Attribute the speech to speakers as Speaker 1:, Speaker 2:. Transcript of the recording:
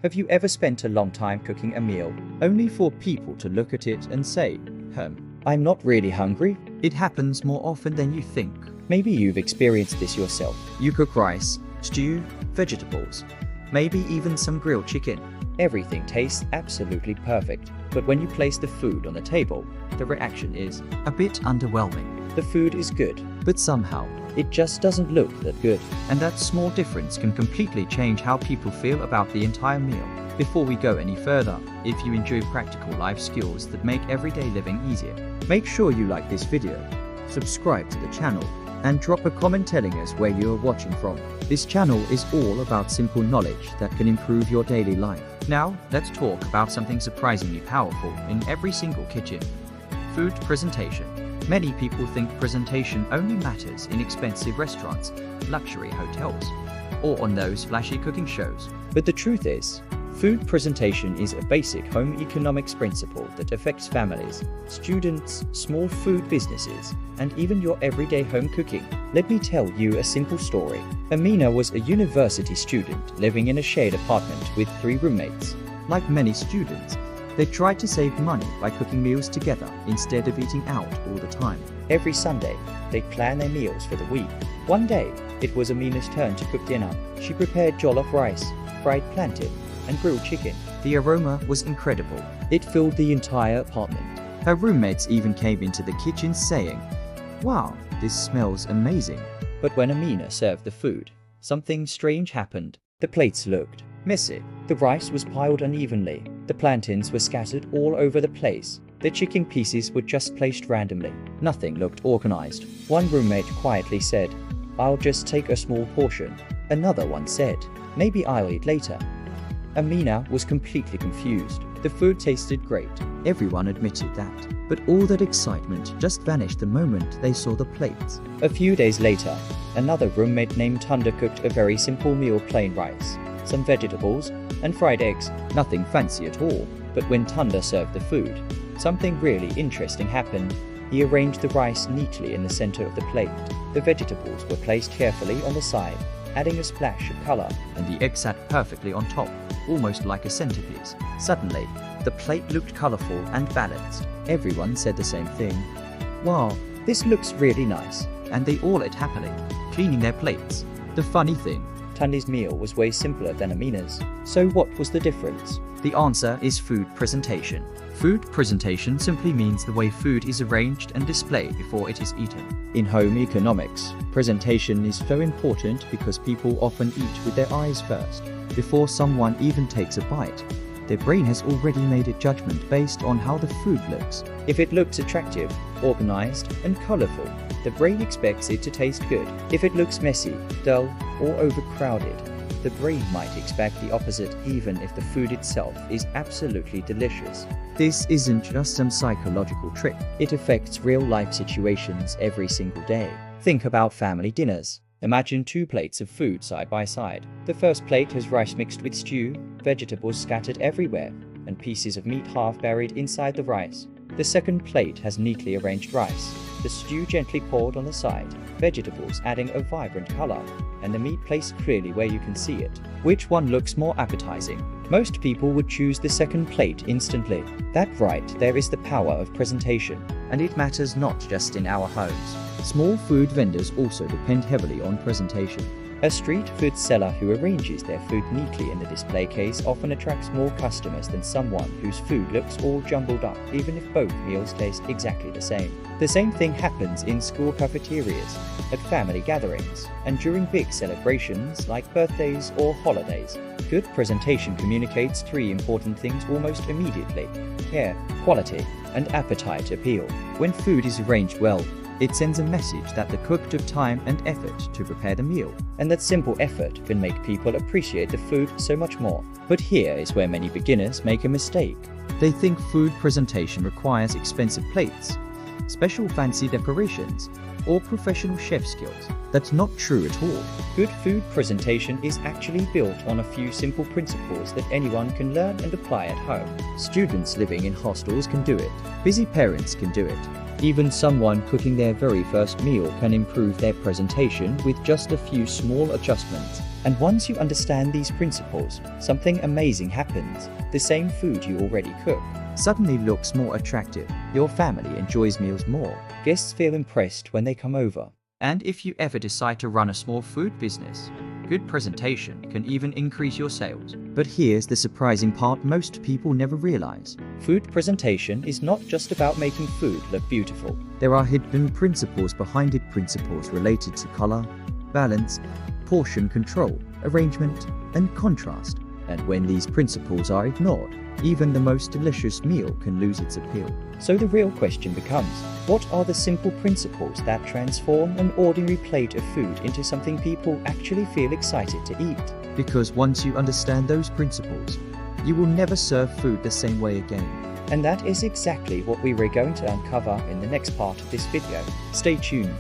Speaker 1: Have you ever spent a long time cooking a meal, only for people to look at it and say, I'm not really hungry? It happens more often than you think. Maybe you've experienced this yourself. You cook rice, stew, vegetables, maybe even some grilled chicken. Everything tastes absolutely perfect, but when you place the food on the table, the reaction is a bit underwhelming. The food is good, but somehow, it just doesn't look that good. And that small difference can completely change how people feel about the entire meal. Before we go any further, if you enjoy practical life skills that make everyday living easier, make sure you like this video, subscribe to the channel, and drop a comment telling us where you are watching from. This channel is all about simple knowledge that can improve your daily life. Now, let's talk about something surprisingly powerful in every single kitchen: food presentation. Many people think presentation only matters in expensive restaurants, luxury hotels, or on those flashy cooking shows. But the truth is, food presentation is a basic home economics principle that affects families, students, small food businesses, and even your everyday home cooking. Let me tell you a simple story. Amina was a university student living in a shared apartment with 3 roommates. Like many students, they tried to save money by cooking meals together instead of eating out all the time. Every Sunday, they planned their meals for the week. One day, it was Amina's turn to cook dinner. She prepared jollof rice, fried plantain, and grilled chicken. The aroma was incredible. It filled the entire apartment. Her roommates even came into the kitchen saying, "Wow, this smells amazing." But when Amina served the food, something strange happened. The plates looked messy. The rice was piled unevenly. The plantains were scattered all over the place. The chicken pieces were just placed randomly. Nothing looked organized. One roommate quietly said, "I'll just take a small portion." Another one said, "Maybe I'll eat later." Amina was completely confused. The food tasted great. Everyone admitted that. But all that excitement just vanished the moment they saw the plates. A few days later, another roommate named Tunda cooked a very simple meal: plain rice, some vegetables, and fried eggs. Nothing fancy at all. But when Tunda served the food, something really interesting happened. He arranged the rice neatly in the center of the plate. The vegetables were placed carefully on the side, adding a splash of color, and the egg sat perfectly on top, almost like a centerpiece. Suddenly, the plate looked colorful and balanced. Everyone said the same thing: "Wow, this looks really nice." And they all ate happily, cleaning their plates. The funny thing, Tunda's meal was way simpler than Amina's. So what was the difference? The answer is food presentation. Food presentation simply means the way food is arranged and displayed before it is eaten. In home economics, presentation is so important because people often eat with their eyes first. Before someone even takes a bite, their brain has already made a judgment based on how the food looks. If it looks attractive, organized, and colorful, the brain expects it to taste good. If it looks messy, dull, or overcrowded, the brain might expect the opposite, even if the food itself is absolutely delicious. This isn't just some psychological trick. It affects real-life situations every single day. Think about family dinners. Imagine 2 plates of food side by side. The first plate has rice mixed with stew, vegetables scattered everywhere, and pieces of meat half buried inside the rice. The second plate has neatly arranged rice, the stew gently poured on the side, vegetables adding a vibrant color, and the meat placed clearly where you can see it. Which one looks more appetizing? Most people would choose the second plate instantly. That right there is the power of presentation. And it matters not just in our homes. Small food vendors also depend heavily on presentation. A street food seller who arranges their food neatly in the display case often attracts more customers than someone whose food looks all jumbled up, even if both meals taste exactly the same. The same thing happens in school cafeterias, at family gatherings, and during big celebrations like birthdays or holidays. Good presentation communicates 3 important things almost immediately: care, quality, and appetite appeal. When food is arranged well, it sends a message that the cook took time and effort to prepare the meal, and that simple effort can make people appreciate the food so much more. But here is where many beginners make a mistake. They think food presentation requires expensive plates, special fancy decorations, or professional chef skills. That's not true at all. Good food presentation is actually built on a few simple principles that anyone can learn and apply at home. Students living in hostels can do it. Busy parents can do it. Even someone cooking their very first meal can improve their presentation with just a few small adjustments. And once you understand these principles, something amazing happens. The same food you already cook suddenly looks more attractive. Your family enjoys meals more. Guests feel impressed when they come over. And if you ever decide to run a small food business, good presentation can even increase your sales. But here's the surprising part most people never realize. Food presentation is not just about making food look beautiful. There are hidden principles behind it, principles related to color, balance, portion control, arrangement, and contrast. And when these principles are ignored, even the most delicious meal can lose its appeal. So the real question becomes, what are the simple principles that transform an ordinary plate of food into something people actually feel excited to eat? Because once you understand those principles, you will never serve food the same way again. And that is exactly what we were going to uncover in the next part of this video. Stay tuned.